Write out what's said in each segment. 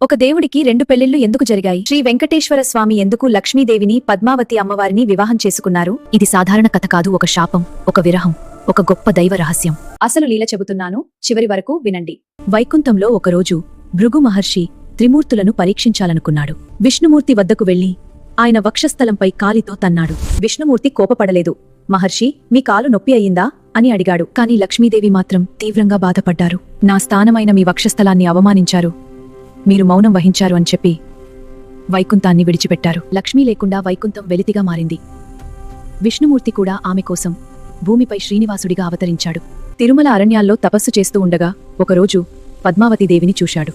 ఒక దేవుడికి రెండు పెళ్లిళ్లు ఎందుకు జరిగాయి? శ్రీ వెంకటేశ్వర స్వామి ఎందుకు లక్ష్మీదేవిని పద్మావతి అమ్మవారిని వివాహం చేసుకున్నారు? ఇది సాధారణ కథ కాదు, ఒక శాపం, ఒక విరహం, ఒక గొప్ప దైవ రహస్యం. అసలు లీల చెబుతున్నాను, చివరి వరకు వినండి. వైకుంఠంలో ఒకరోజు భృగు మహర్షి త్రిమూర్తులను పరీక్షించాలనుకున్నాడు. విష్ణుమూర్తి వద్దకు వెళ్లి ఆయన వక్షస్థలంపై కాలితో తన్నాడు. విష్ణుమూర్తి కోపపడలేదు. మహర్షి, మీ కాలు నొప్పి అయ్యిందా అని అడిగాడు. కాని లక్ష్మీదేవి మాత్రం తీవ్రంగా బాధపడ్డారు. నా స్థానమైన మీ వక్షస్థలాన్ని అవమానించారు, మీరు మౌనం వహించారు అని చెప్పి వైకుంఠాన్ని విడిచిపెట్టారు. లక్ష్మీ లేకుండా వైకుంఠం వెలితిగా మారింది. విష్ణుమూర్తి కూడా ఆమె కోసం భూమిపై శ్రీనివాసుడిగా అవతరించాడు. తిరుమల అరణ్యాల్లో తపస్సు చేస్తూ ఉండగా ఒకరోజు పద్మావతీదేవిని చూశాడు.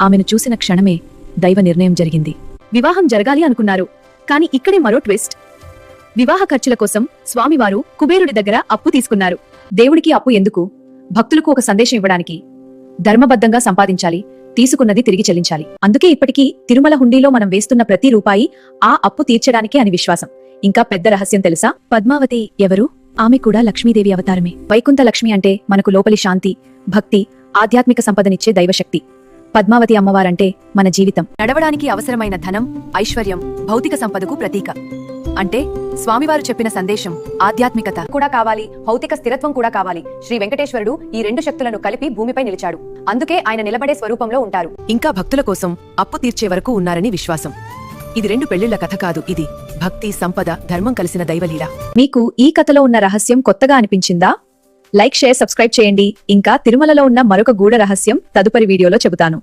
ఆమెను చూసిన క్షణమే దైవ నిర్ణయం జరిగింది. వివాహం జరగాలి అనుకున్నారు. కాని ఇక్కడే మరో ట్విస్ట్. వివాహ ఖర్చుల కోసం స్వామివారు కుబేరుడి దగ్గర అప్పు తీసుకున్నారు. దేవుడికి అప్పు ఎందుకు? భక్తులకు ఒక సందేశం ఇవ్వడానికి. ధర్మబద్ధంగా సంపాదించాలి, తీసుకున్నది తిరిగి చెల్లించాలి. అందుకే ఇప్పటికీ తిరుమల హుండీలో మనం వేస్తున్న ప్రతి రూపాయి ఆ అప్పు తీర్చడానికే అని విశ్వాసం. ఇంకా పెద్ద రహస్యం తెలుసా? పద్మావతి ఎవరు? ఆమె కూడా లక్ష్మీదేవి అవతారమే. వైకుంఠ లక్ష్మి అంటే మనకు లోపలి శాంతి, భక్తి, ఆధ్యాత్మిక సంపదనిచ్చే దైవశక్తి. పద్మావతి అమ్మవారంటే మన జీవితం నడవడానికి అవసరమైన ధనం, ఐశ్వర్యం, భౌతిక సంపదకు ప్రతీక. అంటే స్వామివారు చెప్పిన సందేశం ఆధ్యాత్మికత కూడా కావాలి, భౌతిక స్థిరత్వం కూడా కావాలి. శ్రీ వెంకటేశ్వరుడు ఈ రెండు శక్తులను కలిపి భూమిపై నిలిచాడు. అందుకే ఆయన నిలబడే స్వరూపంలో ఉంటారు. ఇంకా భక్తుల కోసం అప్పు తీర్చే వరకు ఉన్నారని విశ్వాసం. ఇది రెండు పెళ్లిళ్ల కథ కాదు, ఇది భక్తి, సంపద, ధర్మం కలిసిన దైవలీల. మీకు ఈ కథలో ఉన్న రహస్యం కొత్తగా అనిపించిందా? లైక్, షేర్, సబ్స్క్రైబ్ చేయండి. ఇంకా తిరుమలలో ఉన్న మరొక గూఢ రహస్యం తదుపరి వీడియోలో చెబుతాను.